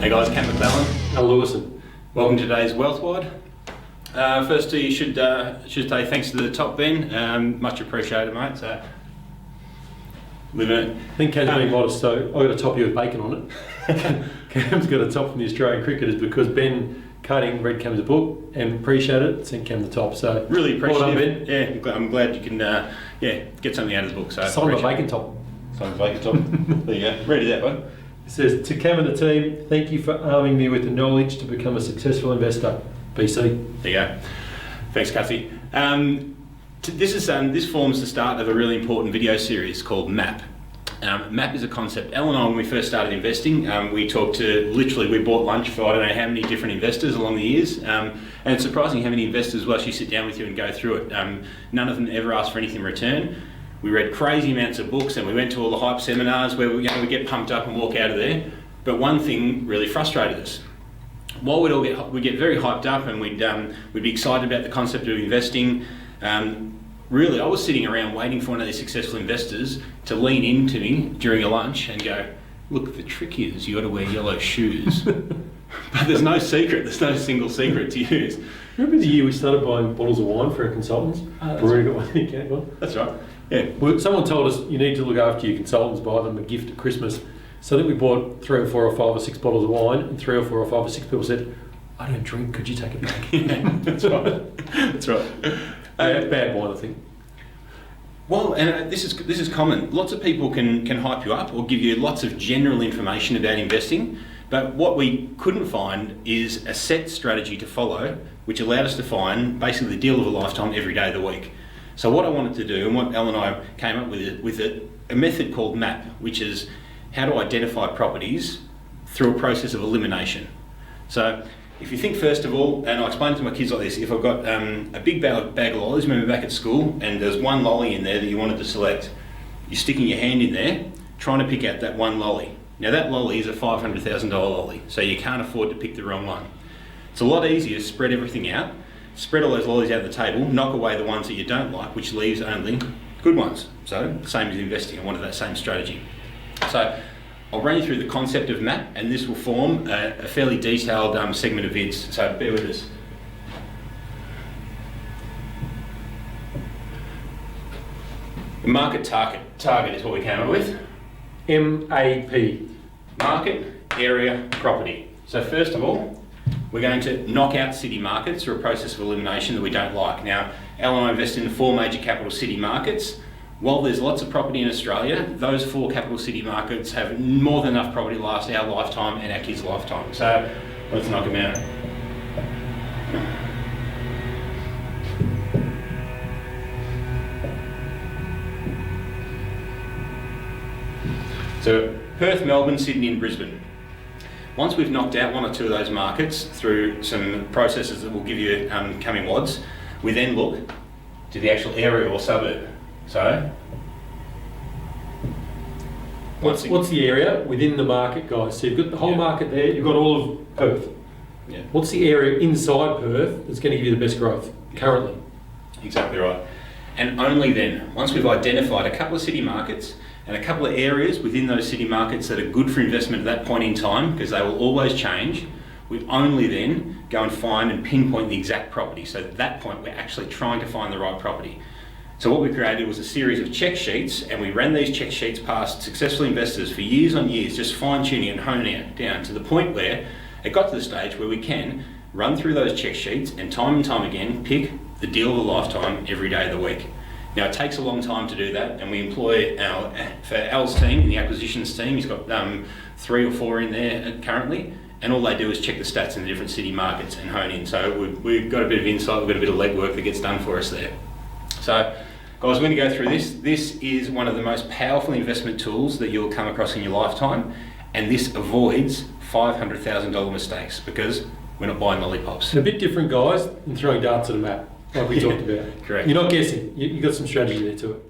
Hey guys, Cam McClellan. Al Lewison. Welcome to today's Wealth WOD. Firstly, you should say thanks to the top Ben. Much appreciated, mate. So, living it. I think Cam's being modest, so I've got to top you with bacon on it. Cam's got a top from the Australian cricketers because Ben Cutting read Cam's book and appreciate it, sent Cam the top. So really appreciate well done, it. Ben. Yeah, I'm glad you can get something out of the book. So Signed by bacon top. Signed by bacon top. There you go. Ready that one. It says, to Cam and the team, thank you for arming me with the knowledge to become a successful investor. BC. There you go. Thanks, Kathy. This forms the start of a really important video series called MAP. MAP is a concept. Elle and I, when we first started investing, we bought lunch for I don't know how many different investors along the years, and it's surprising how many investors will actually sit down with you and go through it. None of them ever ask for anything in return. We read crazy amounts of books and we went to all the hype seminars where we get pumped up and walk out of there. But one thing really frustrated us. While we'd get very hyped up and we'd be excited about the concept of investing, really I was sitting around waiting for one of these successful investors to lean into me during a lunch and go, look, the trick is you got to wear yellow shoes. But there's no secret, there's no single secret to use. Remember the year we started buying bottles of wine for our consultants? That's right. Yeah. Well, someone told us you need to look after your consultants, buy them a gift at Christmas. So that we bought 3 or 4 or 5 or 6 bottles of wine, and 3 or 4 or 5 or 6 people said, I don't drink, could you take it back? Yeah, that's right. That's right. Bad wine, I think. Well, and this is common. Lots of people can hype you up or give you lots of general information about investing, but what we couldn't find is a set strategy to follow, which allowed us to find basically the deal of a lifetime every day of the week. So what I wanted to do, and what Elle and I came up with a method called MAP, which is how to identify properties through a process of elimination. So if you think first of all, and I explain it to my kids like this, if I've got a big bag of lollies, remember back at school, and there's one lolly in there that you wanted to select, you're sticking your hand in there, trying to pick out that one lolly. Now that lolly is a $500,000 lolly, so you can't afford to pick the wrong one. It's a lot easier to spread everything out, spread all those lollies out the table, knock away the ones that you don't like, which leaves only good ones. So same as investing, I wanted that same strategy. So I'll run you through the concept of MAP, and this will form a fairly detailed segment of vids, so bear with us. The market target is what we came up with. MAP. Market, area, property. So first of all, we're going to knock out city markets through a process of elimination that we don't like. Now, Elle and I invest in 4 major capital city markets. While there's lots of property in Australia, those 4 capital city markets have more than enough property to last our lifetime and our kids' lifetime. So let's knock them out. So Perth, Melbourne, Sydney and Brisbane. Once we've knocked out 1 or 2 of those markets through some processes that will give you coming WODs, we then look to the actual area or suburb. So, what's the area within the market, guys? So you've got the whole market there, you've got all of Perth. Yeah. What's the area inside Perth that's going to give you the best growth currently? Exactly right. And only then, once we've identified a couple of city markets and a couple of areas within those city markets that are good for investment at that point in time, because they will always change, we only then go and find and pinpoint the exact property. So at that point, we're actually trying to find the right property. So what we created was a series of check sheets, and we ran these check sheets past successful investors for years on years, just fine-tuning and honing it down to the point where it got to the stage where we can run through those check sheets and time again pick the deal of a lifetime every day of the week. Now it takes a long time to do that, and we employ for Al's team, in the acquisitions team, he's got 3 or 4 in there currently, and all they do is check the stats in the different city markets and hone in. So we've got a bit of insight, we've got a bit of legwork that gets done for us there. So guys, we're going to go through this. This is one of the most powerful investment tools that you'll come across in your lifetime, and this avoids $500,000 mistakes because we're not buying lollipops. It's a bit different, guys, than throwing darts at a map, like we talked about. Correct. You're not guessing, you've got some strategy there to it.